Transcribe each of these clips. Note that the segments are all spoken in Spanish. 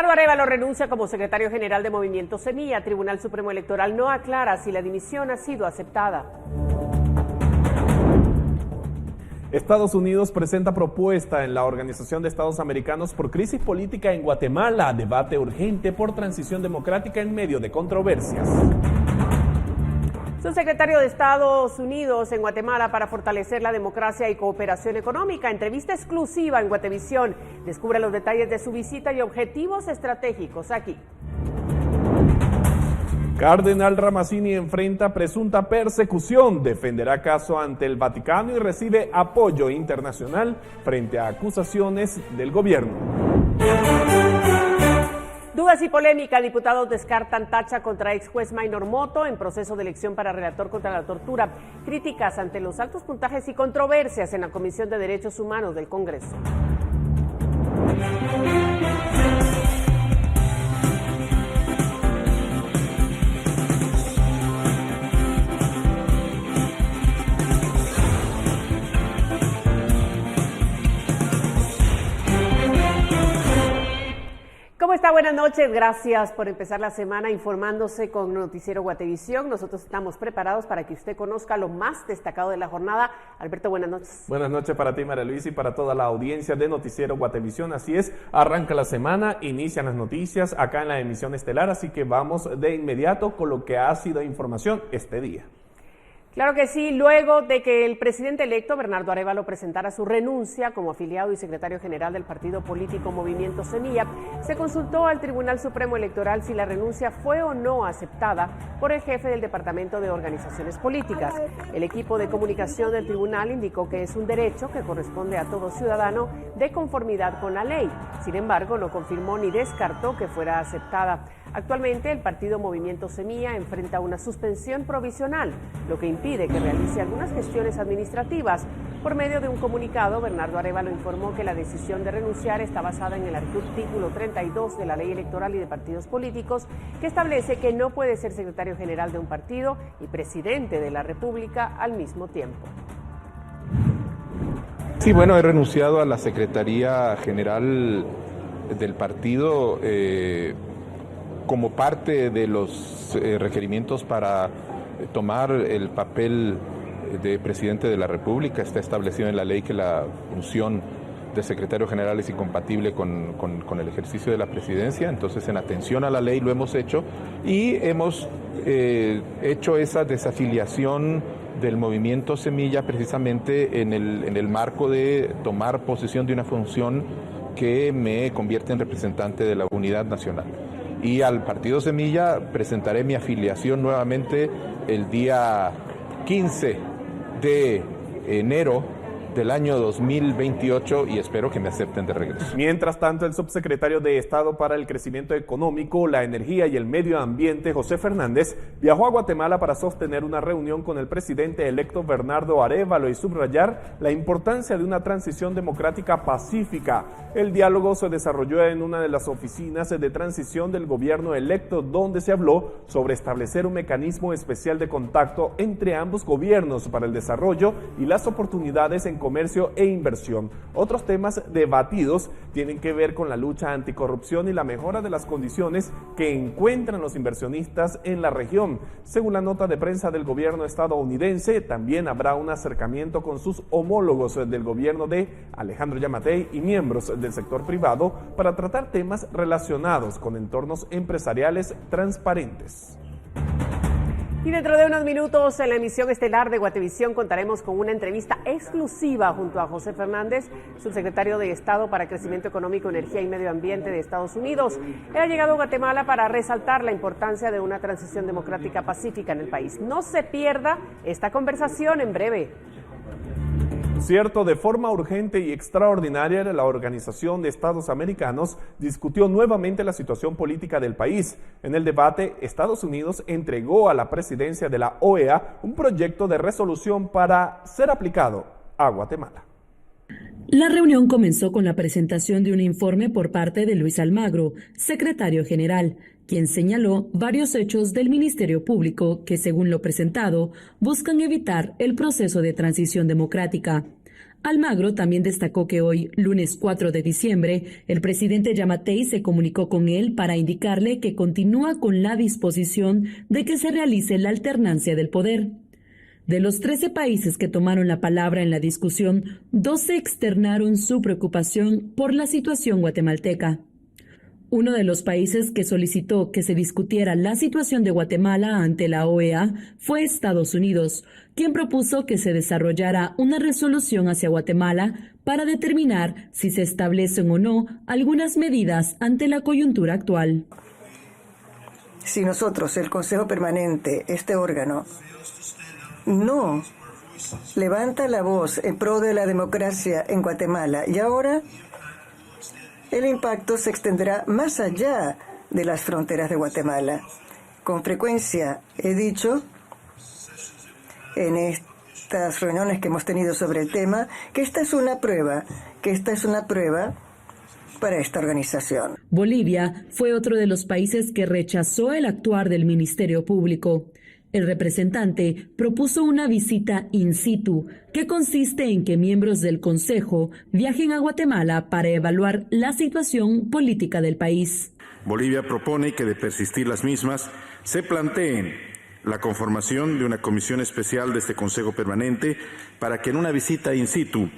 Bernardo Arévalo renuncia como secretario general de Movimiento Semilla. Tribunal Supremo Electoral no aclara si la dimisión ha sido aceptada. Estados Unidos presenta propuesta en la Organización de Estados Americanos por crisis política en Guatemala. Debate urgente por transición democrática en medio de controversias. Subsecretario de Estados Unidos en Guatemala para fortalecer la democracia y cooperación económica. Entrevista exclusiva en Guatevisión. Descubre los detalles de su visita y objetivos estratégicos aquí. Cardenal Ramazzini enfrenta presunta persecución, defenderá caso ante el Vaticano y recibe apoyo internacional frente a acusaciones del gobierno. Dudas y polémica, diputados descartan tacha contra ex juez Maynor Moto en proceso de elección para relator contra la tortura. Críticas ante los altos puntajes y controversias en la Comisión de Derechos Humanos del Congreso. ¿Cómo está? Buenas noches, gracias por empezar la semana informándose con Noticiero Guatevisión. Nosotros estamos preparados para que usted conozca lo más destacado de la jornada. Alberto, buenas noches. Buenas noches para ti, María Luisa, y para toda la audiencia de Noticiero Guatevisión. Así es, arranca la semana, inician las noticias acá en la emisión estelar, así que vamos de inmediato con lo que ha sido información este día. Claro que sí, luego de que el presidente electo Bernardo Arévalo presentara su renuncia como afiliado y secretario general del partido político Movimiento Semilla, se consultó al Tribunal Supremo Electoral si la renuncia fue o no aceptada por el jefe del Departamento de Organizaciones Políticas. El equipo de comunicación del tribunal indicó que es un derecho que corresponde a todo ciudadano de conformidad con la ley. Sin embargo, no confirmó ni descartó que fuera aceptada. Actualmente, el partido Movimiento Semilla enfrenta una suspensión provisional, lo que impide que realice algunas gestiones administrativas. Por medio de un comunicado, Bernardo Arévalo informó que la decisión de renunciar está basada en el artículo 32 de la Ley Electoral y de Partidos Políticos, que establece que no puede ser secretario general de un partido y presidente de la República al mismo tiempo. Sí, bueno, he renunciado a la Secretaría General del partido como parte de los requerimientos para tomar el papel de presidente de la República. Está establecido en la ley que la función de secretario general es incompatible con el ejercicio de la presidencia. Entonces, en atención a la ley lo hemos hecho y hemos hecho esa desafiliación del Movimiento Semilla precisamente en el marco de tomar posesión de una función que me convierte en representante de la unidad nacional. Y al Partido Semilla presentaré mi afiliación nuevamente el día 15 de enero del año 2028 y espero que me acepten de regreso. Mientras tanto, el subsecretario de Estado para el Crecimiento Económico, la Energía y el Medio Ambiente, José Fernández, viajó a Guatemala para sostener una reunión con el presidente electo Bernardo Arévalo y subrayar la importancia de una transición democrática pacífica. El diálogo se desarrolló en una de las oficinas de transición del gobierno electo, donde se habló sobre establecer un mecanismo especial de contacto entre ambos gobiernos para el desarrollo y las oportunidades en comercio e inversión. Otros temas debatidos tienen que ver con la lucha anticorrupción y la mejora de las condiciones que encuentran los inversionistas en la región. Según la nota de prensa del gobierno estadounidense, también habrá un acercamiento con sus homólogos del gobierno de Alejandro Yamatei y miembros del sector privado para tratar temas relacionados con entornos empresariales transparentes. Y dentro de unos minutos en la emisión estelar de Guatevisión contaremos con una entrevista exclusiva junto a José Fernández, subsecretario de Estado para Crecimiento Económico, Energía y Medio Ambiente de Estados Unidos. Él ha llegado a Guatemala para resaltar la importancia de una transición democrática pacífica en el país. No se pierda esta conversación en breve. Cierto, de forma urgente y extraordinaria, la Organización de Estados Americanos discutió nuevamente la situación política del país. En el debate, Estados Unidos entregó a la presidencia de la OEA un proyecto de resolución para ser aplicado a Guatemala. La reunión comenzó con la presentación de un informe por parte de Luis Almagro, secretario general, quien señaló varios hechos del Ministerio Público que, según lo presentado, buscan evitar el proceso de transición democrática. Almagro también destacó que hoy, lunes 4 de diciembre, el presidente Giammattei se comunicó con él para indicarle que continúa con la disposición de que se realice la alternancia del poder. De los 13 países que tomaron la palabra en la discusión, 12 externaron su preocupación por la situación guatemalteca. Uno de los países que solicitó que se discutiera la situación de Guatemala ante la OEA fue Estados Unidos, quien propuso que se desarrollara una resolución hacia Guatemala para determinar si se establecen o no algunas medidas ante la coyuntura actual. Si nosotros, el Consejo Permanente, este órgano, no levanta la voz en pro de la democracia en Guatemala y ahora el impacto se extenderá más allá de las fronteras de Guatemala. Con frecuencia he dicho en estas reuniones que hemos tenido sobre el tema que esta es una prueba para esta organización. Bolivia fue otro de los países que rechazó el actuar del Ministerio Público. El representante propuso una visita in situ, que consiste en que miembros del Consejo viajen a Guatemala para evaluar la situación política del país. Bolivia propone que, de persistir las mismas, se planteen la conformación de una comisión especial de este Consejo Permanente para que en una visita in situ,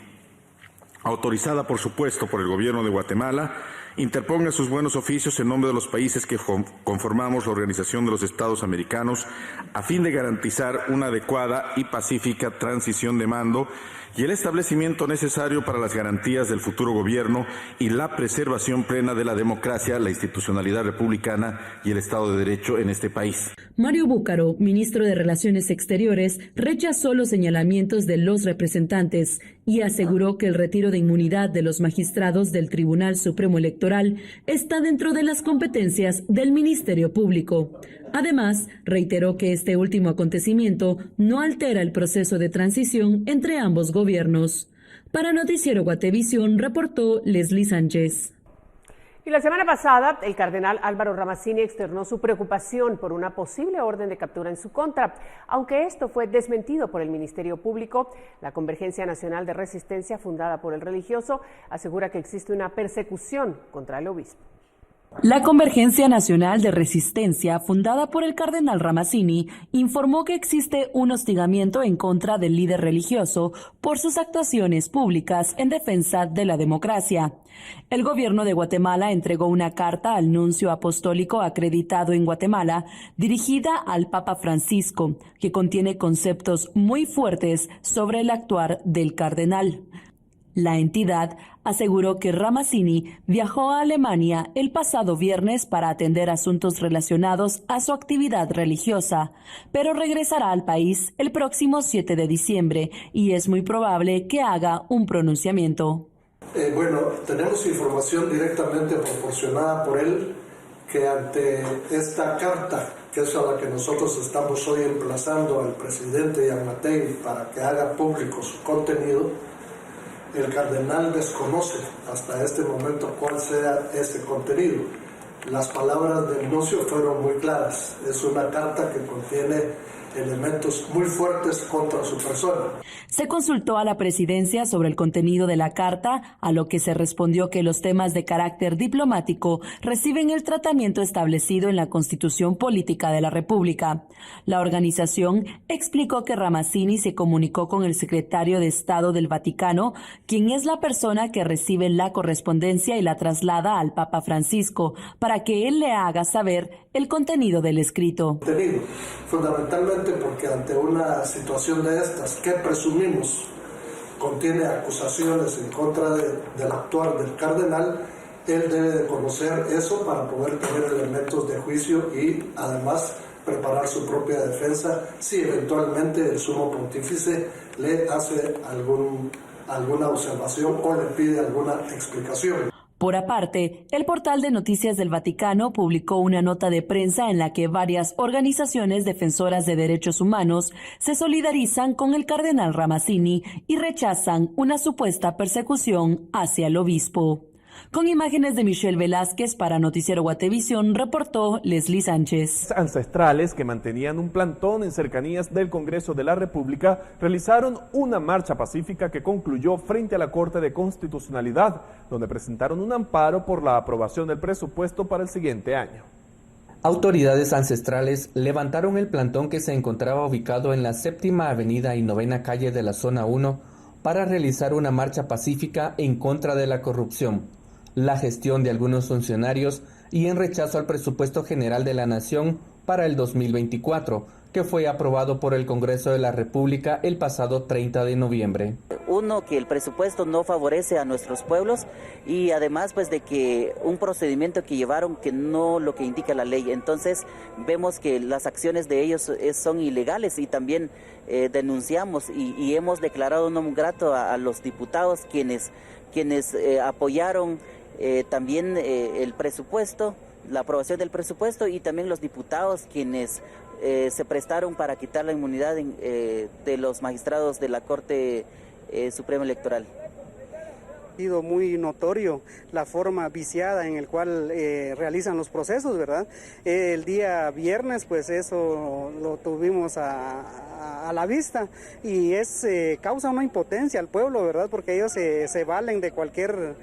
autorizada por supuesto por el gobierno de Guatemala, interponga sus buenos oficios en nombre de los países que conformamos la Organización de los Estados Americanos a fin de garantizar una adecuada y pacífica transición de mando y el establecimiento necesario para las garantías del futuro gobierno y la preservación plena de la democracia, la institucionalidad republicana y el Estado de Derecho en este país. Mario Búcaro, ministro de Relaciones Exteriores, rechazó los señalamientos de los representantes y aseguró que el retiro de inmunidad de los magistrados del Tribunal Supremo Electoral está dentro de las competencias del Ministerio Público. Además, reiteró que este último acontecimiento no altera el proceso de transición entre ambos gobiernos. Para Noticiero Guatevisión, reportó Leslie Sánchez. Y la semana pasada, el cardenal Álvaro Ramazzini externó su preocupación por una posible orden de captura en su contra. Aunque esto fue desmentido por el Ministerio Público, la Convergencia Nacional de Resistencia, fundada por el religioso, asegura que existe una persecución contra el obispo. La Convergencia Nacional de Resistencia, fundada por el cardenal Ramazzini, informó que existe un hostigamiento en contra del líder religioso por sus actuaciones públicas en defensa de la democracia. El gobierno de Guatemala entregó una carta al nuncio apostólico acreditado en Guatemala, dirigida al Papa Francisco, que contiene conceptos muy fuertes sobre el actuar del cardenal. La entidad aseguró que Ramazzini viajó a Alemania el pasado viernes para atender asuntos relacionados a su actividad religiosa, pero regresará al país el próximo 7 de diciembre y es muy probable que haga un pronunciamiento. Tenemos información directamente proporcionada por él que ante esta carta, que es a la que nosotros estamos hoy emplazando al presidente Giammattei para que haga público su contenido, el cardenal desconoce hasta este momento cuál sea ese contenido. Las palabras del nuncio fueron muy claras. Es una carta que contiene elementos muy fuertes contra su persona. Se consultó a la presidencia sobre el contenido de la carta, a lo que se respondió que los temas de carácter diplomático reciben el tratamiento establecido en la Constitución Política de la República. La organización explicó que Ramazzini se comunicó con el secretario de Estado del Vaticano, quien es la persona que recibe la correspondencia y la traslada al Papa Francisco, para que él le haga saber el contenido del escrito. Fundamentalmente porque ante una situación de estas que presumimos contiene acusaciones en contra del actuar del cardenal, él debe de conocer eso para poder tener elementos de juicio y además preparar su propia defensa si eventualmente el sumo pontífice le hace alguna observación o le pide alguna explicación. Por aparte, el portal de noticias del Vaticano publicó una nota de prensa en la que varias organizaciones defensoras de derechos humanos se solidarizan con el cardenal Ramazzini y rechazan una supuesta persecución hacia el obispo. Con imágenes de Michelle Velázquez para Noticiero Guatevisión, reportó Leslie Sánchez. Ancestrales que mantenían un plantón en cercanías del Congreso de la República realizaron una marcha pacífica que concluyó frente a la Corte de Constitucionalidad, donde presentaron un amparo por la aprobación del presupuesto para el siguiente año. Autoridades ancestrales levantaron el plantón que se encontraba ubicado en la 7ª Avenida y 9ª Calle de la Zona 1 para realizar una marcha pacífica en contra de la corrupción, la gestión de algunos funcionarios y en rechazo al presupuesto general de la Nación para el 2024, que fue aprobado por el Congreso de la República el pasado 30 de noviembre. Uno, que el presupuesto no favorece a nuestros pueblos y además pues de que un procedimiento que llevaron que no lo que indica la ley. Entonces vemos que las acciones de ellos son ilegales y también denunciamos y hemos declarado no grato a los diputados quienes apoyaron también el presupuesto, la aprobación del presupuesto, y también los diputados quienes se prestaron para quitar la inmunidad de los magistrados de la Corte Suprema Electoral. Ha sido muy notorio la forma viciada en el cual realizan los procesos, ¿verdad? El día viernes, pues eso lo tuvimos a la vista y causa una impotencia al pueblo, ¿verdad? Porque ellos se valen de cualquier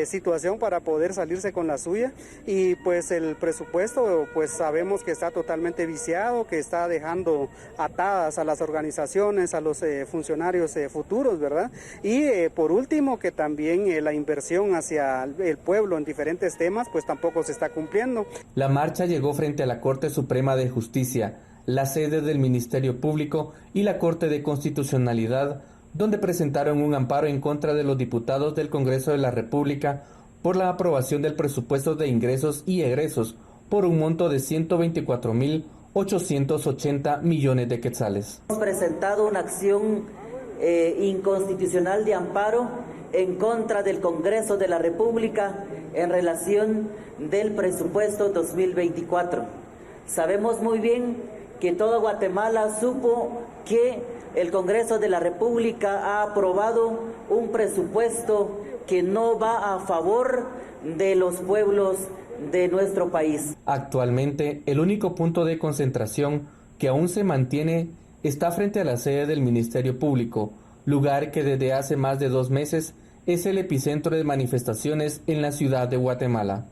situación para poder salirse con la suya, y pues el presupuesto pues sabemos que está totalmente viciado, que está dejando atadas a las organizaciones, a los funcionarios futuros, ¿verdad? Y por último, que también la inversión hacia el pueblo en diferentes temas pues tampoco se está cumpliendo. La marcha llegó frente a la Corte Suprema de Justicia, la sede del Ministerio Público y la Corte de Constitucionalidad, donde presentaron un amparo en contra de los diputados del Congreso de la República por la aprobación del presupuesto de ingresos y egresos por un monto de 124.880 millones de quetzales. Hemos presentado una acción inconstitucional de amparo en contra del Congreso de la República en relación del presupuesto 2024. Sabemos muy bien que todo Guatemala supo que el Congreso de la República ha aprobado un presupuesto que no va a favor de los pueblos de nuestro país. Actualmente, el único punto de concentración que aún se mantiene está frente a la sede del Ministerio Público, lugar que desde hace más de 2 meses es el epicentro de manifestaciones en la ciudad de Guatemala.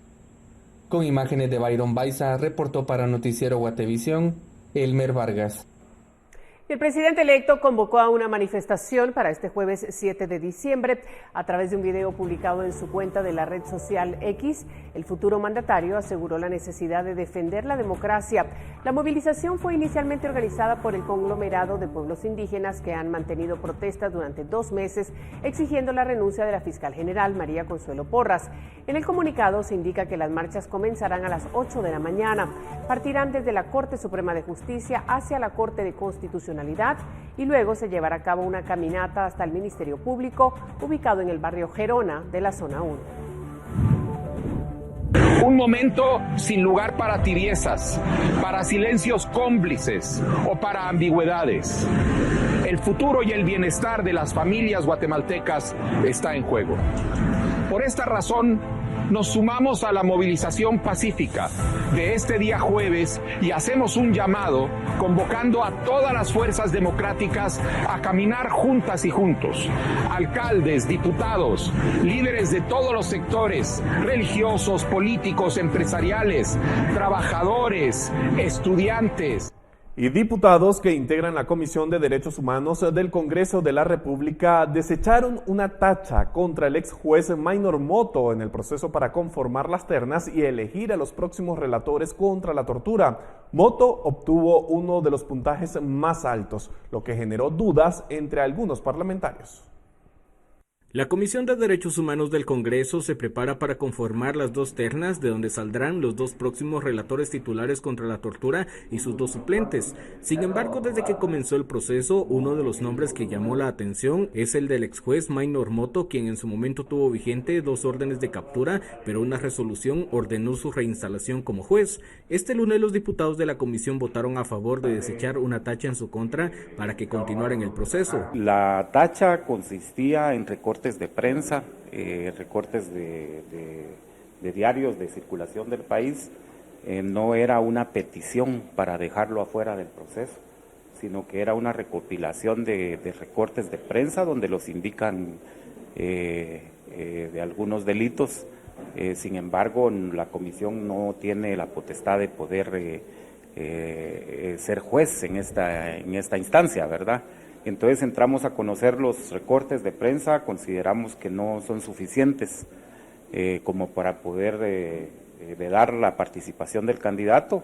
Con imágenes de Byron Baiza, reportó para Noticiero Guatevisión, Elmer Vargas. El presidente electo convocó a una manifestación para este jueves 7 de diciembre. A través de un video publicado en su cuenta de la red social X, el futuro mandatario aseguró la necesidad de defender la democracia. La movilización fue inicialmente organizada por el conglomerado de pueblos indígenas que han mantenido protestas durante 2 meses exigiendo la renuncia de la fiscal general María Consuelo Porras. En el comunicado se indica que las marchas comenzarán a las 8 de la mañana. Partirán desde la Corte Suprema de Justicia hacia la Corte de Constitucionalidad y luego se llevará a cabo una caminata hasta el Ministerio Público, ubicado en el barrio Gerona de la Zona 1. Un momento sin lugar para tibiezas, para silencios cómplices o para ambigüedades. El futuro y el bienestar de las familias guatemaltecas está en juego. Por esta razón, nos sumamos a la movilización pacífica de este día jueves y hacemos un llamado convocando a todas las fuerzas democráticas a caminar juntas y juntos. Alcaldes, diputados, líderes de todos los sectores, religiosos, políticos, empresariales, trabajadores, estudiantes y diputados que integran la Comisión de Derechos Humanos del Congreso de la República desecharon una tacha contra el ex juez Maynor Moto en el proceso para conformar las ternas y elegir a los próximos relatores contra la tortura. Moto obtuvo uno de los puntajes más altos, lo que generó dudas entre algunos parlamentarios. La Comisión de Derechos Humanos del Congreso se prepara para conformar las 2 ternas de donde saldrán los 2 próximos relatores titulares contra la tortura y sus 2 suplentes. Sin embargo, desde que comenzó el proceso, uno de los nombres que llamó la atención es el del ex juez Maynor Moto, quien en su momento tuvo vigente 2 órdenes de captura, pero una resolución ordenó su reinstalación como juez. Este lunes los diputados de la comisión votaron a favor de desechar una tacha en su contra para que continuara en el proceso. La tacha consistía en recorte recortes de prensa, recortes de diarios de circulación del país, no era una petición para dejarlo afuera del proceso, sino que era una recopilación de recortes de prensa donde los indican de algunos delitos. Sin embargo, la comisión no tiene la potestad de poder ser juez en esta instancia, ¿verdad? Entonces entramos a conocer los recortes de prensa, consideramos que no son suficientes como para poder vedar la participación del candidato.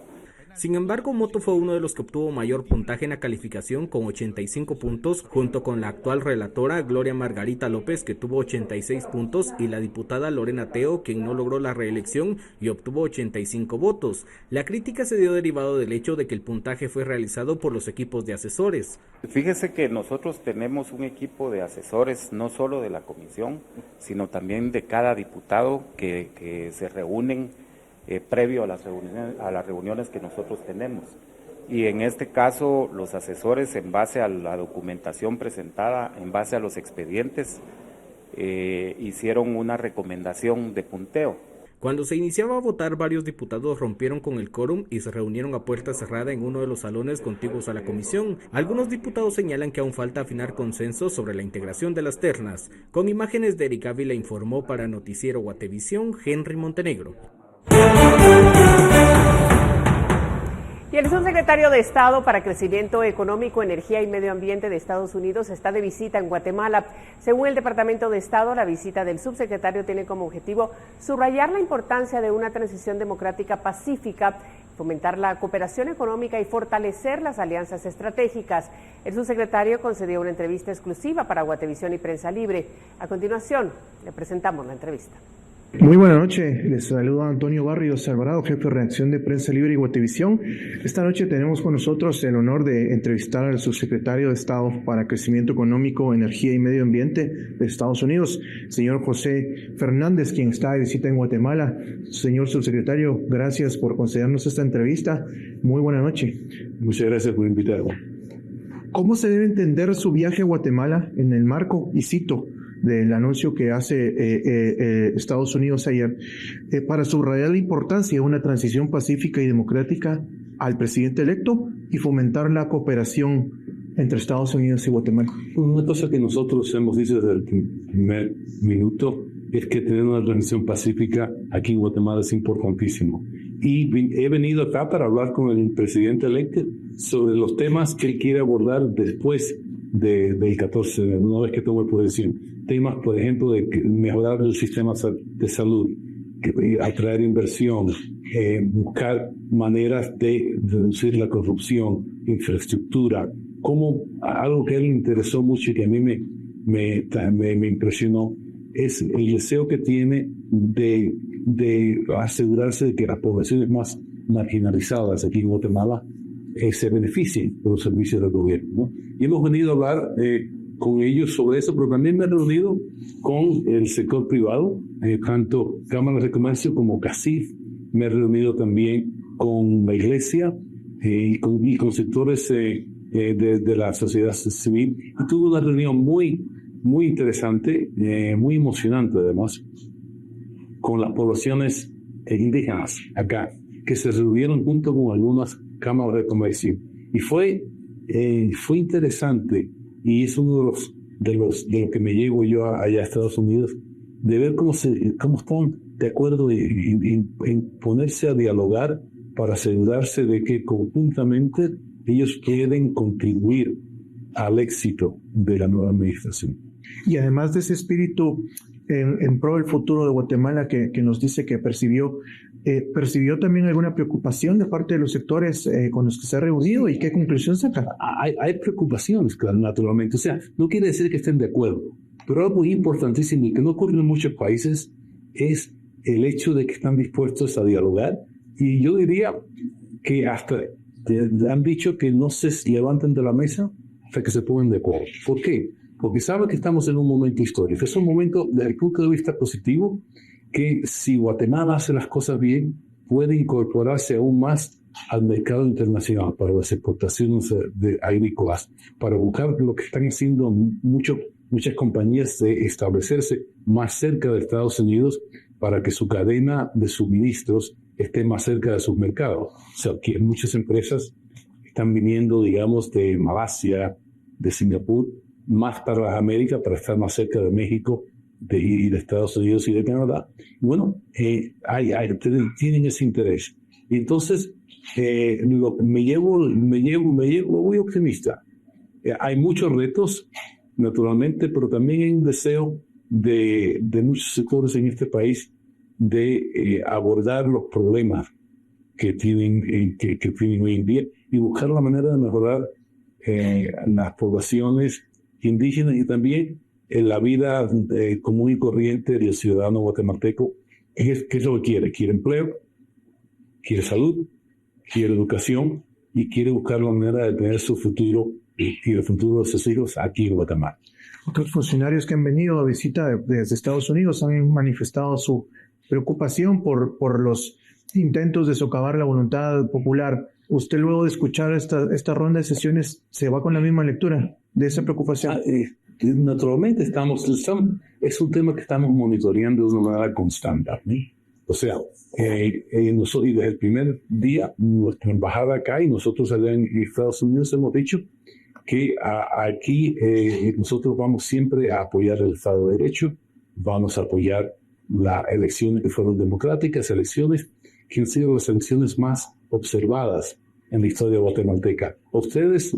Sin embargo, Moto fue uno de los que obtuvo mayor puntaje en la calificación con 85 puntos, junto con la actual relatora Gloria Margarita López, que tuvo 86 puntos, y la diputada Lorena Teo, quien no logró la reelección y obtuvo 85 votos. La crítica se dio derivado del hecho de que el puntaje fue realizado por los equipos de asesores. Fíjese que nosotros tenemos un equipo de asesores, no solo de la comisión, sino también de cada diputado que se reúnen previo a las reuniones que nosotros tenemos. Y en este caso, los asesores, en base a la documentación presentada, en base a los expedientes, hicieron una recomendación de punteo. Cuando se iniciaba a votar, varios diputados rompieron con el quórum y se reunieron a puerta cerrada en uno de los salones contiguos a la comisión. Algunos diputados señalan que aún falta afinar consenso sobre la integración de las ternas. Con imágenes de Eric Ávila, informó para Noticiero Guatevisión, Henry Montenegro. Y el subsecretario de Estado para Crecimiento Económico, Energía y Medio Ambiente de Estados Unidos está de visita en Guatemala. Según el Departamento de Estado, la visita del subsecretario tiene como objetivo subrayar la importancia de una transición democrática pacífica, fomentar la cooperación económica y fortalecer las alianzas estratégicas. El subsecretario concedió una entrevista exclusiva para Guatevisión y Prensa Libre. A continuación, le presentamos la entrevista. Muy buena noche, les saluda Antonio Barrios Alvarado, jefe de redacción de Prensa Libre y Guatevisión. Esta noche tenemos con nosotros el honor de entrevistar al subsecretario de Estado para Crecimiento Económico, Energía y Medio Ambiente de Estados Unidos, señor José Fernández, quien está de visita en Guatemala. Señor subsecretario, gracias por concedernos esta entrevista. Muy buena noche. Muchas gracias por invitarme. ¿Cómo se debe entender su viaje a Guatemala en el marco, y cito, del anuncio que hace Estados Unidos ayer, para subrayar la importancia de una transición pacífica y democrática al presidente electo y fomentar la cooperación entre Estados Unidos y Guatemala? Una cosa que nosotros hemos dicho desde el primer minuto es que tener una transición pacífica aquí en Guatemala es importantísimo. Y he venido acá para hablar con el presidente electo sobre los temas que él quiere abordar después del 14, una vez que tome posesión. Temas, por ejemplo, de mejorar el sistema de salud, atraer inversión, buscar maneras de reducir la corrupción, infraestructura, como algo que a él le interesó mucho y que a mí me impresionó, es el deseo que tiene de asegurarse de que las poblaciones más marginalizadas aquí en Guatemala se beneficien de los servicios del gobierno, ¿no? Y hemos venido a hablar con ellos sobre eso, pero también me he reunido con el sector privado, tanto Cámaras de Comercio como CACIF. Me he reunido también con la iglesia y con sectores de la sociedad civil. Y tuve una reunión muy interesante, muy emocionante además, con las poblaciones indígenas acá, que se reunieron junto con algunas cámaras de comercio. Y fue interesante, y es uno de lo que me llevo yo allá a Estados Unidos, de ver cómo están de acuerdo en ponerse a dialogar para asegurarse de que conjuntamente ellos quieren contribuir al éxito de la nueva administración. Y además de ese espíritu en pro del futuro de Guatemala que nos dice que percibió también alguna preocupación de parte de los sectores con los que se ha reunido, y qué conclusión saca. Hay preocupaciones, claro, naturalmente. O sea, no quiere decir que estén de acuerdo, pero algo importantísimo y que no ocurre en muchos países es el hecho de que están dispuestos a dialogar. Y yo diría que hasta han dicho que no se levanten de la mesa hasta que se pongan de acuerdo. ¿Por qué? Porque saben que estamos en un momento histórico. Es un momento, desde el punto de vista positivo, que si Guatemala hace las cosas bien, puede incorporarse aún más al mercado internacional para las exportaciones agrícolas, para buscar lo que están haciendo muchos muchas compañías de establecerse más cerca de Estados Unidos para que su cadena de suministros esté más cerca de sus mercados. O sea, que muchas empresas están viniendo, digamos, de Malasia, de Singapur, más para las Américas, para estar más cerca de México y de Estados Unidos y de Canadá. Bueno, tienen ese interés. Y entonces, me llevo muy optimista. Hay muchos retos, naturalmente, pero también hay un deseo de muchos sectores en este país de abordar los problemas que tienen hoy en día y buscar la manera de mejorar las poblaciones indígenas y también en la vida común y corriente del ciudadano guatemalteco. ¿Qué es lo que quiere? Quiere empleo, quiere salud, quiere educación y quiere buscar la manera de tener su futuro y el futuro de sus hijos aquí en Guatemala. Otros funcionarios que han venido a visita desde Estados Unidos han manifestado su preocupación por los intentos de socavar la voluntad popular. ¿Usted, luego de escuchar esta ronda de sesiones, se va con la misma lectura de esa preocupación? Naturalmente es un tema que estamos monitoreando de una manera constante, ¿no? O sea, nosotros, y desde el primer día, nuestra embajada acá y nosotros allá en Estados Unidos hemos dicho que aquí nosotros vamos siempre a apoyar el Estado de Derecho, vamos a apoyar las elecciones que fueron democráticas, elecciones que han sido las elecciones más observadas en la historia guatemalteca. Ustedes,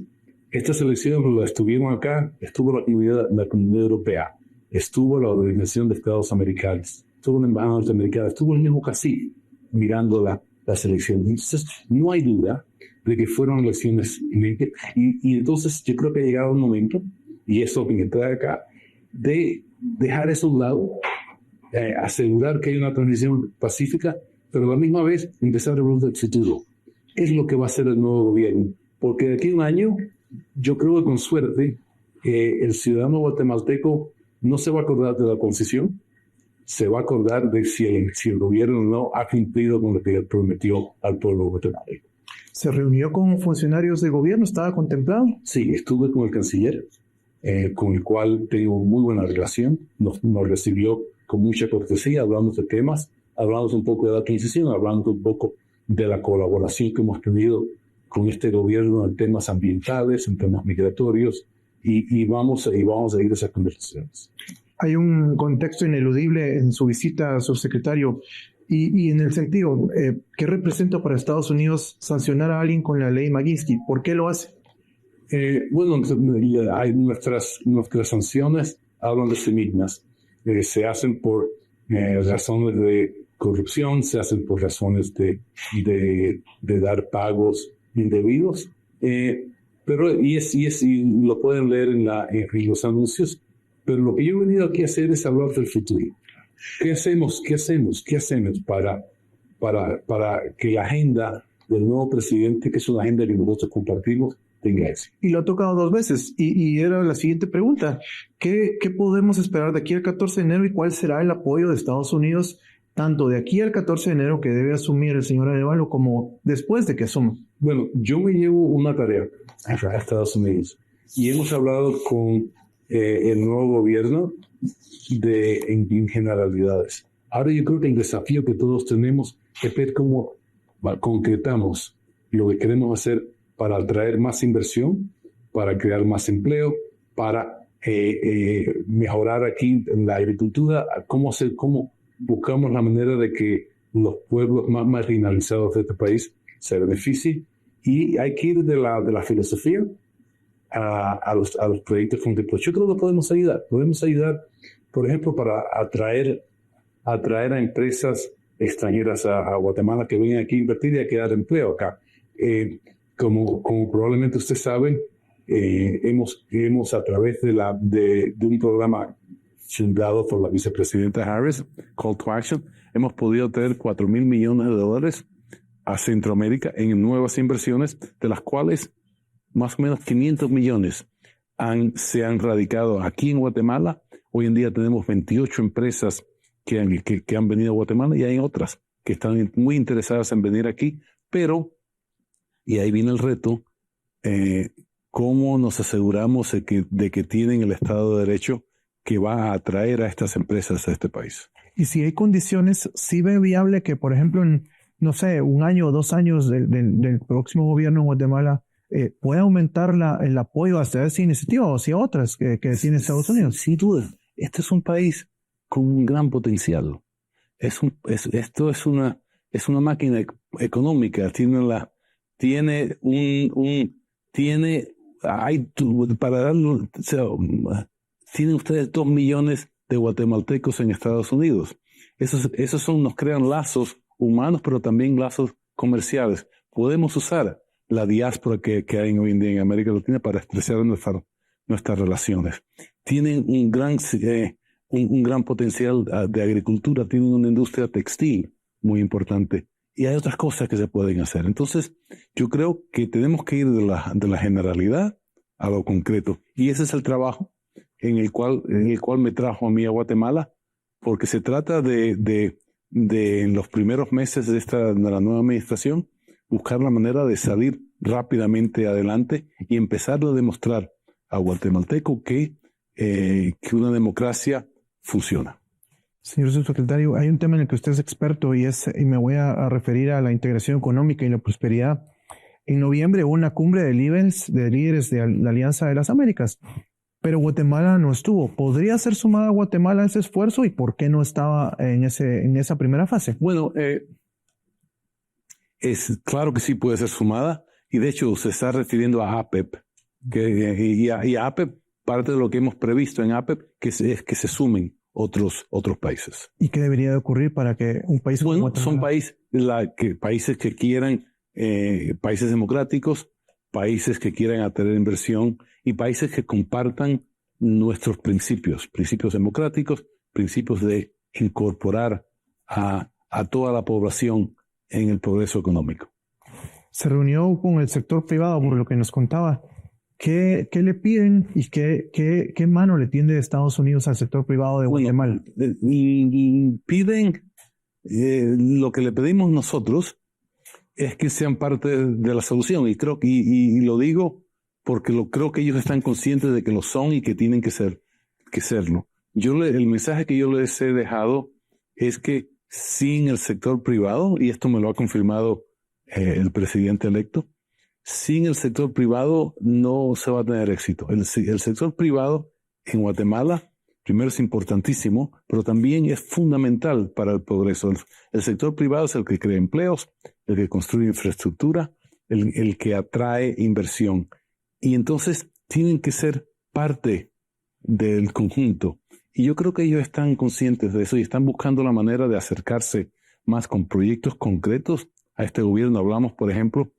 estas elecciones las estuvieron acá, estuvo la Comunidad Europea, estuvo la Organización de Estados Americanos, estuvo la Embajada Norteamericana, estuvo el mismo cacique mirando las elecciones. Entonces, no hay duda de que fueron elecciones limpias. Y entonces yo creo que ha llegado un momento, y eso me trae acá, de dejar eso a un lado, asegurar que hay una transición pacífica, pero a la misma vez empezar a preguntar el futuro. ¿Qué es lo que va a hacer el nuevo gobierno? Porque de aquí a un año, yo creo que con suerte, el ciudadano guatemalteco no se va a acordar de la Constitución, se va a acordar de si el gobierno no ha cumplido con lo que prometió al pueblo guatemalteco. ¿Se reunió con funcionarios de gobierno? ¿Estaba contemplado? Sí, estuve con el canciller, con el cual tengo muy buena relación. Nos recibió con mucha cortesía, hablamos de temas, hablamos un poco de la transición, hablamos un poco de la colaboración que hemos tenido con este gobierno en temas ambientales, en temas migratorios, y vamos a ir a esas conversaciones. Hay un contexto ineludible en su visita, subsecretario, y en el sentido, ¿qué representa para Estados Unidos sancionar a alguien con la ley Magnitsky? ¿Por qué lo hace? Bueno, hay nuestras sanciones hablan de sí mismas. Se hacen por razones de corrupción, se hacen por razones de dar pagos indebidos, pero y lo pueden leer en los anuncios. Pero lo que yo he venido aquí a hacer es hablar del futuro. ¿Qué hacemos para que la agenda del nuevo presidente, que es una agenda que nosotros compartimos, tenga éxito? Y lo ha tocado 2 veces, y era la siguiente pregunta. ¿Qué podemos esperar de aquí al 14 de enero y cuál será el apoyo de Estados Unidos, tanto de aquí al 14 de enero que debe asumir el señor Arévalo, como después de que asuma? Bueno, yo me llevo una tarea a Estados Unidos y hemos hablado con el nuevo gobierno en generalidades. Ahora yo creo que el desafío que todos tenemos es ver cómo concretamos lo que queremos hacer para atraer más inversión, para crear más empleo, para mejorar aquí la agricultura, cómo buscamos la manera de que los pueblos más marginalizados de este país se beneficien. Y hay que ir de la filosofía a los proyectos concretos. Yo creo que podemos ayudar, por ejemplo, para atraer a empresas extranjeras a Guatemala que vengan aquí a invertir y a crear empleo acá. Como probablemente usted sabe, hemos a través de un programa dado por la vicepresidenta Harris, Call to Action, hemos podido tener $4,000 millones a Centroamérica en nuevas inversiones, de las cuales más o menos 500 millones se han radicado aquí en Guatemala. Hoy en día tenemos 28 empresas que han venido a Guatemala y hay otras que están muy interesadas en venir aquí, pero, y ahí viene el reto, cómo nos aseguramos de que tienen el Estado de Derecho que va a atraer a estas empresas a este país. Y si hay condiciones, ¿sí ve viable que, por ejemplo, en, no sé, 1 año o 2 años del próximo gobierno en Guatemala pueda aumentar el apoyo hacia esa iniciativa o hacia otras que tiene Estados Unidos? Sin duda. Este es un país con un gran potencial. Esto es una máquina económica. Tienen ustedes 2 millones de guatemaltecos en Estados Unidos. Esos nos crean lazos humanos, pero también lazos comerciales. Podemos usar la diáspora que hay hoy en día en América Latina para estrechar nuestras relaciones. Tienen un gran potencial de agricultura, tienen una industria textil muy importante y hay otras cosas que se pueden hacer. Entonces, yo creo que tenemos que ir de la generalidad a lo concreto y ese es el trabajo en el cual me trajo a mí a Guatemala, porque se trata de en los primeros meses de la nueva administración buscar la manera de salir rápidamente adelante y empezar a demostrar a guatemalteco que una democracia funciona. Señor subsecretario, hay un tema en el que usted es experto y me voy a referir a la integración económica y la prosperidad. En noviembre hubo una cumbre de líderes de la Alianza de las Américas, pero Guatemala no estuvo. ¿Podría ser sumada a Guatemala a ese esfuerzo y por qué no estaba en esa primera fase? Bueno, es claro que sí puede ser sumada y de hecho se está refiriendo a APEP y a APEP, parte de lo que hemos previsto en APEP es que se sumen otros países. ¿Y qué debería de ocurrir para que un país como Guatemala? Son países que quieran, países democráticos, países que quieran atraer inversión y países que compartan nuestros principios democráticos, principios de incorporar a toda la población en el progreso económico. Se reunió con el sector privado, por lo que nos contaba. ¿Qué le piden y qué mano le tiende Estados Unidos al sector privado de Guatemala? Piden, lo que le pedimos nosotros es que sean parte de la solución y creo y lo digo porque creo que ellos están conscientes de que lo son y que tienen que serlo. El mensaje que yo les he dejado es que sin el sector privado, y esto me lo ha confirmado el presidente electo, sin el sector privado no se va a tener éxito. El sector privado en Guatemala, primero es importantísimo, pero también es fundamental para el progreso. El sector privado es el que crea empleos, el que construye infraestructura, el que atrae inversión. Y entonces tienen que ser parte del conjunto. Y yo creo que ellos están conscientes de eso y están buscando la manera de acercarse más con proyectos concretos a este gobierno. Hablamos, por ejemplo,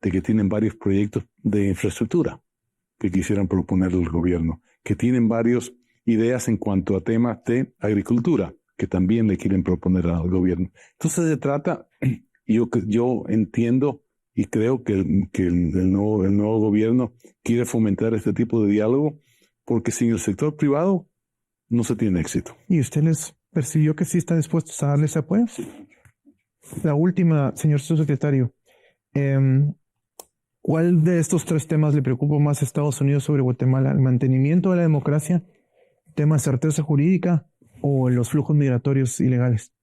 de que tienen varios proyectos de infraestructura que quisieran proponer el gobierno, que tienen varias ideas en cuanto a temas de agricultura que también le quieren proponer al gobierno. Entonces se trata, yo entiendo y creo que el nuevo gobierno quiere fomentar este tipo de diálogo porque sin el sector privado no se tiene éxito. ¿Y usted les percibió que sí están dispuestos a darles apoyo? La última, señor subsecretario. ¿Cuál de estos 3 temas le preocupa más a Estados Unidos sobre Guatemala? ¿El mantenimiento de la democracia, tema de certeza jurídica o los flujos migratorios ilegales?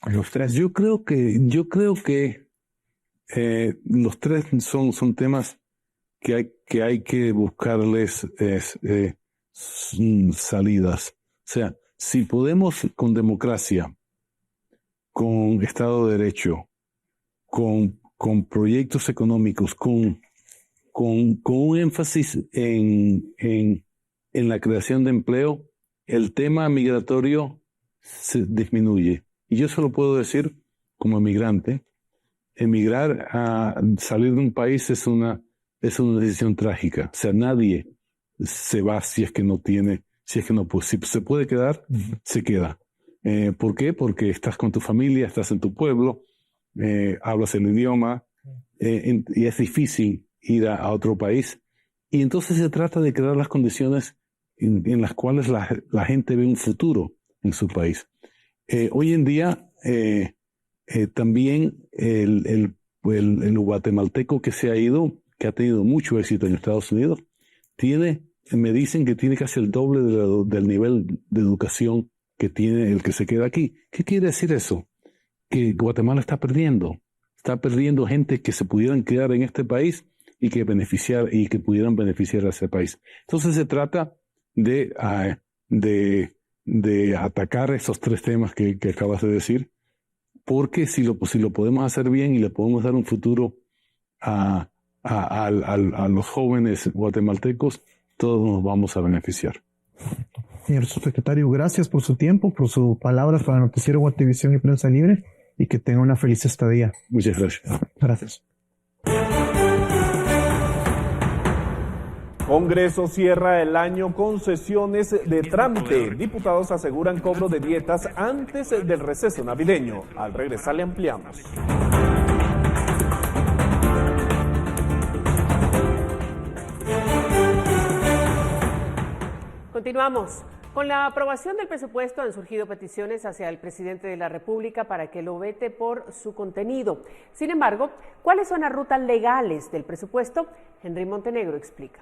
Los 3. Yo creo que los 3 son temas que hay que buscarles salidas. O sea, si podemos con democracia, con Estado de Derecho, con proyectos económicos, con un énfasis en la creación de empleo, el tema migratorio se disminuye. Y yo solo puedo decir, como emigrante, emigrar a salir de un país es una decisión trágica. O sea, nadie se va si es que no pues, si se puede quedar, se queda. ¿Por qué? Porque estás con tu familia, estás en tu pueblo, hablas el idioma y es difícil ir a otro país. Y entonces se trata de crear las condiciones en las cuales la gente ve un futuro en su país. Hoy en día también el guatemalteco que se ha ido que ha tenido mucho éxito en Estados Unidos, me dicen que tiene casi el doble del nivel de educación que tiene el que se queda aquí. ¿Qué quiere decir eso? Que Guatemala está perdiendo gente que se pudieran quedar en este país y que pudieran beneficiar a ese país. Entonces se trata de atacar esos tres temas que acabas de decir, porque si lo podemos hacer bien y le podemos dar un futuro a los jóvenes guatemaltecos, todos nos vamos a beneficiar. Señor subsecretario, gracias por su tiempo, por sus palabras para Noticiero Guatevisión y Prensa Libre, y que tenga una feliz estadía. Muchas gracias. Gracias. Congreso cierra el año con sesiones de trámite. Diputados aseguran cobro de dietas antes del receso navideño. Al regresar le ampliamos. Continuamos. Con la aprobación del presupuesto han surgido peticiones hacia el presidente de la República para que lo vete por su contenido. Sin embargo, ¿cuáles son las rutas legales del presupuesto? Henry Montenegro explica.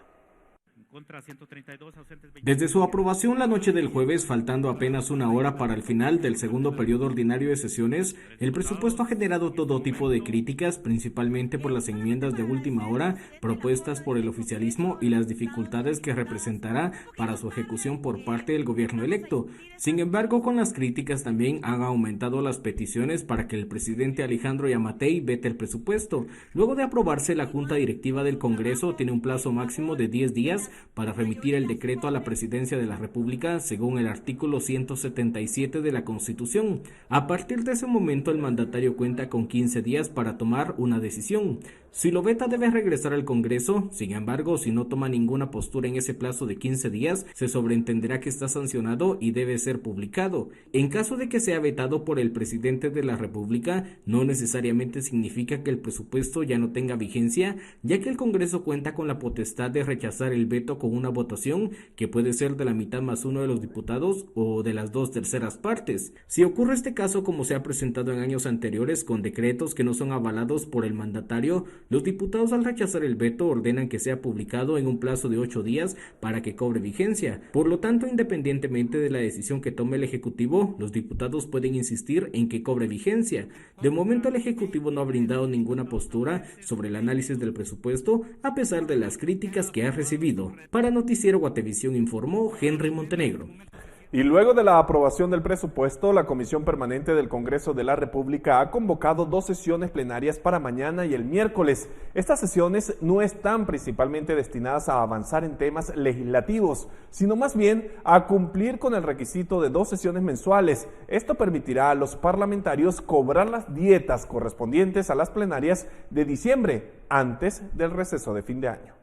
Desde su aprobación la noche del jueves, faltando apenas una hora para el final del segundo periodo ordinario de sesiones, el presupuesto ha generado todo tipo de críticas, principalmente por las enmiendas de última hora propuestas por el oficialismo y las dificultades que representará para su ejecución por parte del gobierno electo. Sin embargo, con las críticas también han aumentado las peticiones para que el presidente Alejandro Yamatei vete el presupuesto. Luego de aprobarse, la Junta Directiva del Congreso tiene un plazo máximo de 10 días para remitir el decreto a la Presidencia de la República según el artículo 177 de la Constitución. A partir de ese momento el mandatario cuenta con 15 días para tomar una decisión. Si lo veta debe regresar al Congreso, sin embargo si no toma ninguna postura en ese plazo de 15 días se sobreentenderá que está sancionado y debe ser publicado. En caso de que sea vetado por el Presidente de la República, no necesariamente significa que el presupuesto ya no tenga vigencia, ya que el Congreso cuenta con la potestad de rechazar el veto con una votación que puede ser de la mitad más uno de los diputados o de las 2/3 partes. Si ocurre este caso como se ha presentado en años anteriores con decretos que no son avalados por el mandatario, los diputados al rechazar el veto ordenan que sea publicado en un plazo de 8 días para que cobre vigencia. Por lo tanto, independientemente de la decisión que tome el Ejecutivo, los diputados pueden insistir en que cobre vigencia. De momento el Ejecutivo no ha brindado ninguna postura sobre el análisis del presupuesto a pesar de las críticas que ha recibido. Para Noticiero Guatevisión informó Henry Montenegro. Y luego de la aprobación del presupuesto, la Comisión Permanente del Congreso de la República ha convocado 2 sesiones plenarias para mañana y el miércoles. Estas sesiones no están principalmente destinadas a avanzar en temas legislativos, sino más bien a cumplir con el requisito de 2 sesiones mensuales. Esto permitirá a los parlamentarios cobrar las dietas correspondientes a las plenarias de diciembre, antes del receso de fin de año.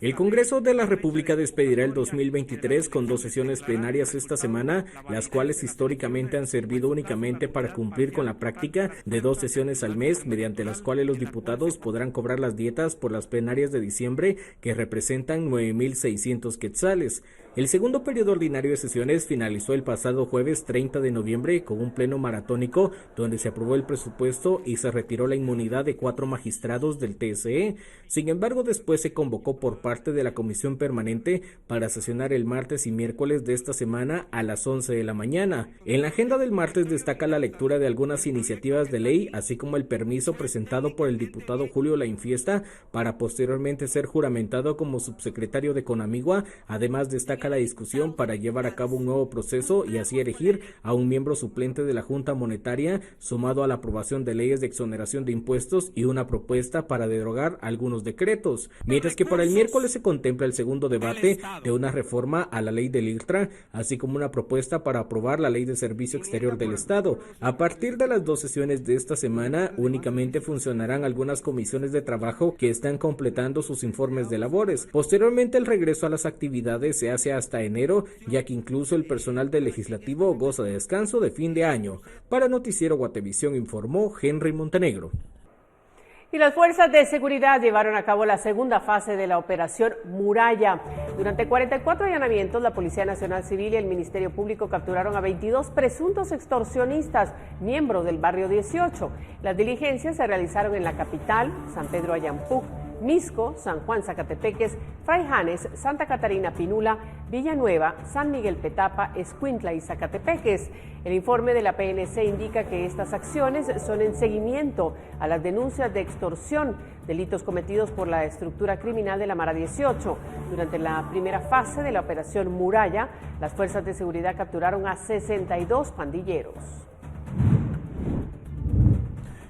El Congreso de la República despedirá el 2023 con 2 sesiones plenarias esta semana, las cuales históricamente han servido únicamente para cumplir con la práctica de 2 sesiones al mes, mediante las cuales los diputados podrán cobrar las dietas por las plenarias de diciembre, que representan 9.600 quetzales. El segundo periodo ordinario de sesiones finalizó el pasado jueves 30 de noviembre con un pleno maratónico donde se aprobó el presupuesto y se retiró la inmunidad de 4 magistrados del TSE. Sin embargo, después se convocó por parte de la Comisión Permanente para sesionar el martes y miércoles de esta semana a las 11 de la mañana. En la agenda del martes destaca la lectura de algunas iniciativas de ley, así como el permiso presentado por el diputado Julio Lainfiesta para posteriormente ser juramentado como subsecretario de Conamigua. Además destaca la discusión para llevar a cabo un nuevo proceso y así elegir a un miembro suplente de la Junta Monetaria, sumado a la aprobación de leyes de exoneración de impuestos y una propuesta para derogar algunos decretos. Mientras que para el miércoles se contempla el segundo debate de una reforma a la ley del ILTRA, así como una propuesta para aprobar la ley de servicio exterior del Estado. A partir de las 2 sesiones de esta semana, únicamente funcionarán algunas comisiones de trabajo que están completando sus informes de labores. Posteriormente, el regreso a las actividades se hace hasta enero, ya que incluso el personal del legislativo goza de descanso de fin de año. Para Noticiero Guatevisión informó Henry Montenegro. Y las fuerzas de seguridad llevaron a cabo la segunda fase de la operación Muralla. Durante 44 allanamientos, la Policía Nacional Civil y el Ministerio Público capturaron a 22 presuntos extorsionistas, miembros del barrio 18. Las diligencias se realizaron en la capital, San Pedro Ayampuc, Misco, San Juan Zacatepeques, Fraijanes, Santa Catarina Pinula, Villanueva, San Miguel Petapa, Escuintla y Zacatepeques. El informe de la PNC indica que estas acciones son en seguimiento a las denuncias de extorsión, delitos cometidos por la estructura criminal de la Mara 18. Durante la primera fase de la operación Muralla, las fuerzas de seguridad capturaron a 62 pandilleros.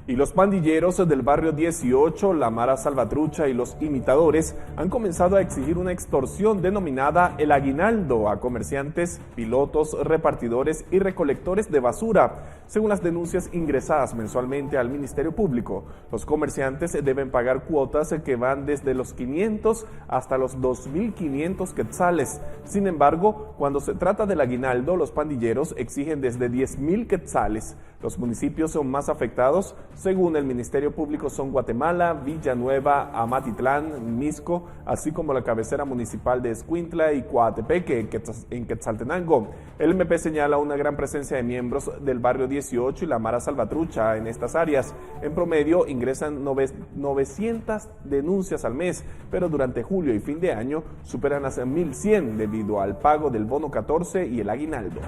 Y los pandilleros del barrio 18, la Mara Salvatrucha y los imitadores han comenzado a exigir una extorsión denominada el aguinaldo a comerciantes, pilotos, repartidores y recolectores de basura. Según las denuncias ingresadas mensualmente al Ministerio Público, los comerciantes deben pagar cuotas que van desde los 500 hasta los 2.500 quetzales. Sin embargo, cuando se trata del aguinaldo, los pandilleros exigen desde 10.000 quetzales. Los municipios son más afectados, según el Ministerio Público, son Guatemala, Villanueva, Amatitlán, Misco, así como la cabecera municipal de Escuintla y Coatepeque, en Quetzaltenango. El MP señala una gran presencia de miembros del barrio 18 y la Mara Salvatrucha en estas áreas. En promedio ingresan 900 denuncias al mes, pero durante julio y fin de año superan las 1.100 debido al pago del bono 14 y el aguinaldo.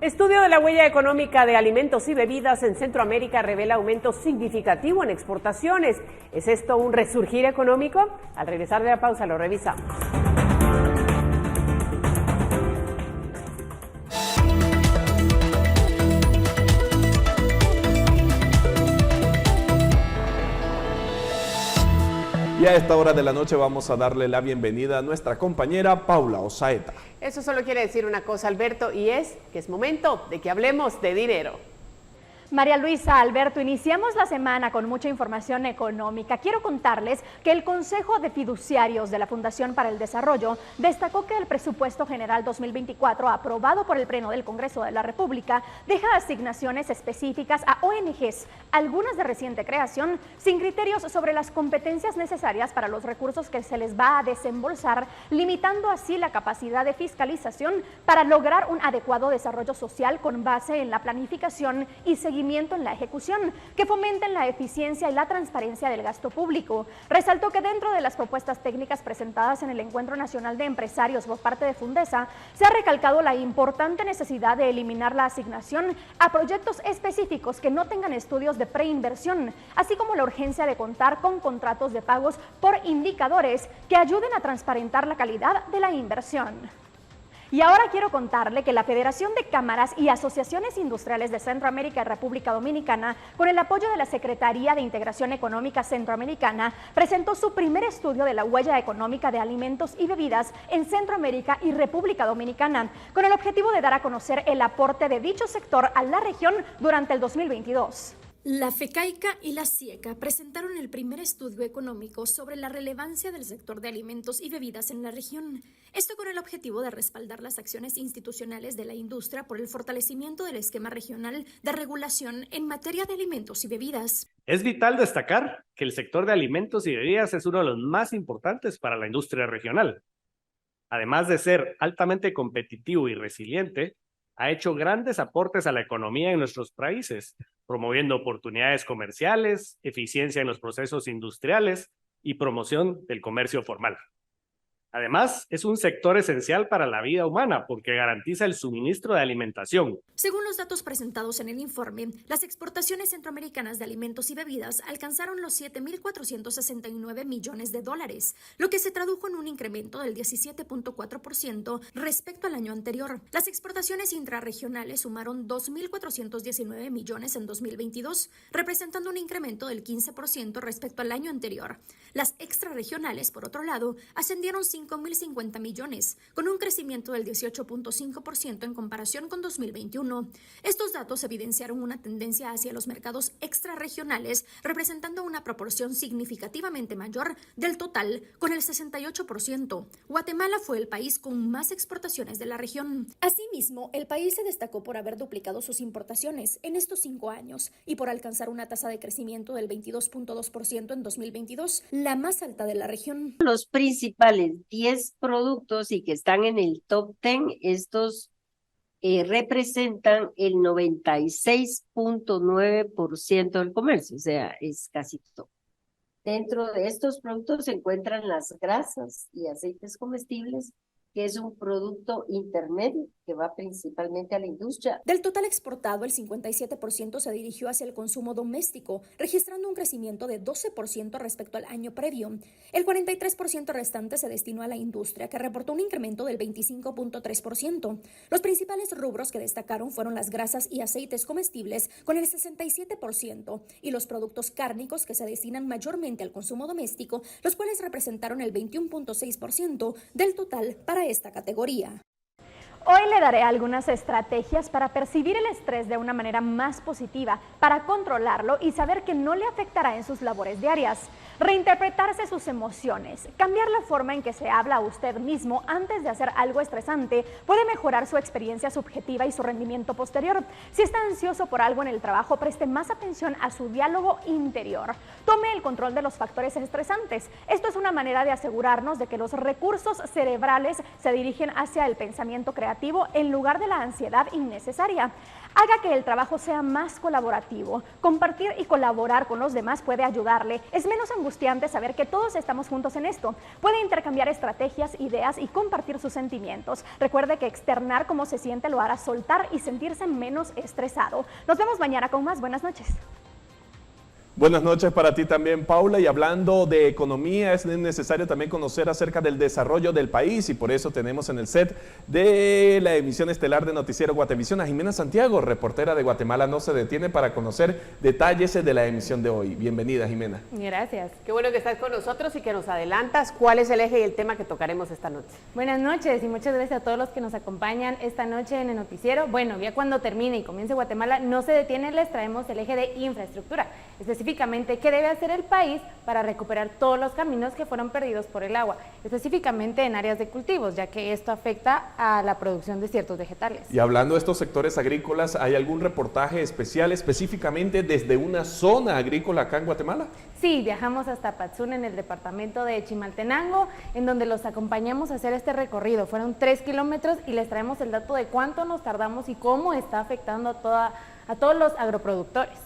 Estudio de la huella económica de alimentos y bebidas en Centroamérica revela aumento significativo en exportaciones. ¿Es esto un resurgir económico? Al regresar de la pausa lo revisamos. Y a esta hora de la noche vamos a darle la bienvenida a nuestra compañera Paula Osaeta. Eso solo quiere decir una cosa, Alberto, y es que es momento de que hablemos de dinero. María Luisa, Alberto, iniciamos la semana con mucha información económica. Quiero contarles que el Consejo de Fiduciarios de la Fundación para el Desarrollo destacó que el presupuesto general 2024, aprobado por el Pleno del Congreso de la República, deja asignaciones específicas a ONGs, algunas de reciente creación, sin criterios sobre las competencias necesarias para los recursos que se les va a desembolsar, limitando así la capacidad de fiscalización para lograr un adecuado desarrollo social con base en la planificación y seguimiento en la ejecución, que fomenten la eficiencia y la transparencia del gasto público. Resaltó que dentro de las propuestas técnicas presentadas en el Encuentro Nacional de Empresarios por parte de Fundesa, se ha recalcado la importante necesidad de eliminar la asignación a proyectos específicos que no tengan estudios de preinversión, así como la urgencia de contar con contratos de pagos por indicadores que ayuden a transparentar la calidad de la inversión. Y ahora quiero contarle que la Federación de Cámaras y Asociaciones Industriales de Centroamérica y República Dominicana, con el apoyo de la Secretaría de Integración Económica Centroamericana, presentó su primer estudio de la huella económica de alimentos y bebidas en Centroamérica y República Dominicana, con el objetivo de dar a conocer el aporte de dicho sector a la región durante el 2022. La FECAICA y la CIECA presentaron el primer estudio económico sobre la relevancia del sector de alimentos y bebidas en la región. Esto con el objetivo de respaldar las acciones institucionales de la industria por el fortalecimiento del esquema regional de regulación en materia de alimentos y bebidas. Es vital destacar que el sector de alimentos y bebidas es uno de los más importantes para la industria regional. Además de ser altamente competitivo y resiliente, ha hecho grandes aportes a la economía en nuestros países, promoviendo oportunidades comerciales, eficiencia en los procesos industriales y promoción del comercio formal. Además, es un sector esencial para la vida humana porque garantiza el suministro de alimentación. Según los datos presentados en el informe, las exportaciones centroamericanas de alimentos y bebidas alcanzaron los 7.469 millones de dólares, lo que se tradujo en un incremento del 17.4% respecto al año anterior. Las exportaciones intrarregionales sumaron 2.419 millones en 2022, representando un incremento del 15% respecto al año anterior. Las extrarregionales, por otro lado, ascendieron 5.050 millones, con un crecimiento del 18.5% en comparación con 2021. Estos datos evidenciaron una tendencia hacia los mercados extrarregionales, representando una proporción significativamente mayor del total, con el 68%. Guatemala fue el país con más exportaciones de la región. Asimismo, el país se destacó por haber duplicado sus importaciones en estos 5 años y por alcanzar una tasa de crecimiento del 22.2% en 2022, la más alta de la región. Los principales 10 productos y que están en el top 10, estos representan el 96.9% del comercio, o sea, es casi todo. Dentro de estos productos se encuentran las grasas y aceites comestibles, que es un producto intermedio que va principalmente a la industria. Del total exportado, el 57% se dirigió hacia el consumo doméstico, registrando un crecimiento de 12% respecto al año previo. El 43% restante se destinó a la industria, que reportó un incremento del 25.3%. Los principales rubros que destacaron fueron las grasas y aceites comestibles, con el 67%, y los productos cárnicos, que se destinan mayormente al consumo doméstico, los cuales representaron el 21.6% del total para esta categoría. Hoy le daré algunas estrategias para percibir el estrés de una manera más positiva, para controlarlo y saber que no le afectará en sus labores diarias. Reinterpretarse sus emociones, cambiar la forma en que se habla a usted mismo antes de hacer algo estresante puede mejorar su experiencia subjetiva y su rendimiento posterior. Si está ansioso por algo en el trabajo, preste más atención a su diálogo interior. Tome el control de los factores estresantes. Esto es una manera de asegurarnos de que los recursos cerebrales se dirigen hacia el pensamiento creativo en lugar de la ansiedad innecesaria. Haga que el trabajo sea más colaborativo. Compartir y colaborar con los demás puede ayudarle. Es menos angustiante saber que todos estamos juntos en esto. Puede intercambiar estrategias, ideas y compartir sus sentimientos. Recuerde que externar cómo se siente lo hará soltar y sentirse menos estresado. Nos vemos mañana con más. Buenas noches. Buenas noches para ti también, Paula. Y hablando de economía, es necesario también conocer acerca del desarrollo del país, y por eso tenemos en el set de la emisión estelar de Noticiero Guatevisión a Jimena Santiago, reportera de Guatemala No Se Detiene, para conocer detalles de la emisión de hoy. Bienvenida, Jimena. Gracias. Qué bueno que estás con nosotros y que nos adelantas cuál es el eje y el tema que tocaremos esta noche. Buenas noches y muchas gracias a todos los que nos acompañan esta noche en el noticiero. Bueno, ya cuando termine y comience Guatemala No Se Detiene, les traemos el eje de infraestructura, específicamente qué debe hacer el país para recuperar todos los caminos que fueron perdidos por el agua, específicamente en áreas de cultivos, ya que esto afecta a la producción de ciertos vegetales. Y hablando de estos sectores agrícolas, ¿hay algún reportaje especial específicamente desde una zona agrícola acá en Guatemala? Sí, viajamos hasta Patzún, en el departamento de Chimaltenango, en donde los acompañamos a hacer este recorrido. Fueron 3 kilómetros y les traemos el dato de cuánto nos tardamos y cómo está afectando a todos los agroproductores.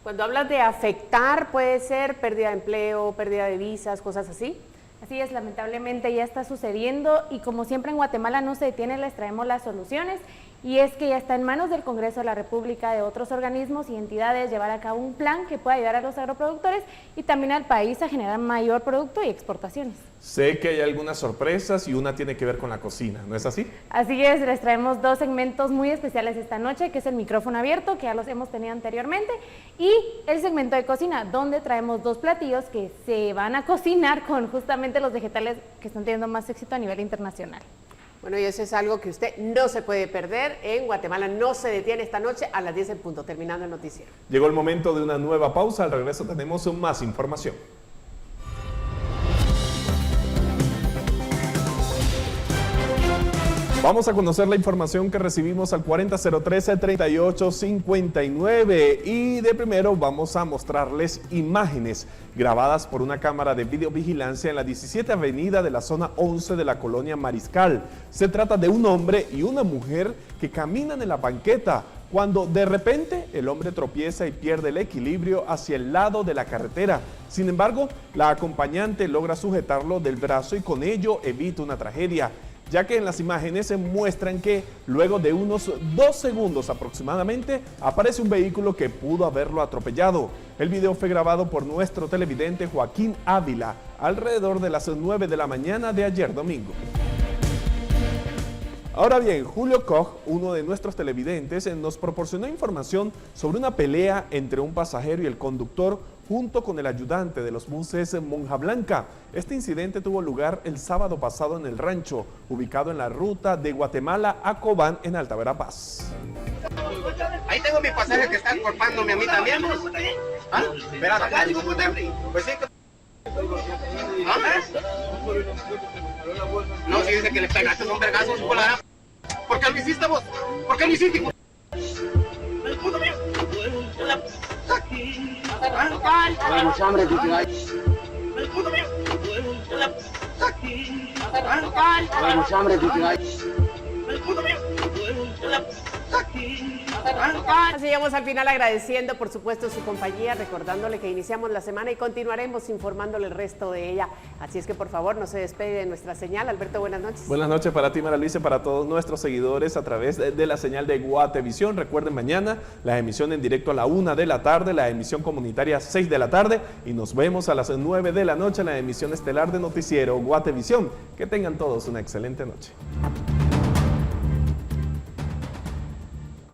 Cuando hablas de afectar, puede ser pérdida de empleo, pérdida de visas, cosas así. Así es, lamentablemente ya está sucediendo y como siempre en Guatemala No Se Detiene, les traemos las soluciones, y es que ya está en manos del Congreso de la República, de otros organismos y entidades, llevar a cabo un plan que pueda ayudar a los agroproductores y también al país a generar mayor producto y exportaciones. Sé que hay algunas sorpresas y una tiene que ver con la cocina, ¿no es así? Así es, les traemos 2 segmentos muy especiales esta noche, que es el micrófono abierto, que ya los hemos tenido anteriormente, y el segmento de cocina, donde traemos 2 platillos que se van a cocinar con justamente los vegetales que están teniendo más éxito a nivel internacional. Bueno, y eso es algo que usted no se puede perder en Guatemala No Se Detiene esta noche a las 10 en punto, terminando el noticiero. Llegó el momento de una nueva pausa, al regreso tenemos más información. Vamos a conocer la información que recibimos al 4003-3859 y de primero vamos a mostrarles imágenes grabadas por una cámara de videovigilancia en la 17 avenida de la zona 11 de la colonia Mariscal. Se trata de un hombre y una mujer que caminan en la banqueta cuando de repente el hombre tropieza y pierde el equilibrio hacia el lado de la carretera. Sin embargo, la acompañante logra sujetarlo del brazo y con ello evita una tragedia, ya que en las imágenes se muestran que luego de unos 2 segundos aproximadamente aparece un vehículo que pudo haberlo atropellado. El video fue grabado por nuestro televidente Joaquín Ávila alrededor de las 9 de la mañana de ayer domingo. Ahora bien, Julio Koch, uno de nuestros televidentes, nos proporcionó información sobre una pelea entre un pasajero y el conductor junto con el ayudante de los buses Monja Blanca. Este incidente tuvo lugar el sábado pasado en el rancho, ubicado en la ruta de Guatemala a Cobán, en Alta Verapaz. Ahí tengo mi pasaje que está culpándome a mí también. ¿Ah? Verás, acá digo, pues sí. No, si dice que le pegaste un vergazo, ¿por qué lo hiciste vos? ¿Por qué lo hiciste? Vamos, hambre, Vamos, hambre, Así llegamos al final agradeciendo por supuesto su compañía, recordándole que iniciamos la semana y continuaremos informándole el resto de ella. Así es que por favor no se despegue de nuestra señal. Alberto, buenas noches. Buenas noches para ti, María Luisa, para todos nuestros seguidores a través de la señal de Guatevisión. Recuerden mañana la emisión en directo a la 1 de la tarde, la emisión comunitaria 6 de la tarde y nos vemos a las 9 de la noche en la emisión estelar de Noticiero Guatevisión. Que tengan todos una excelente noche.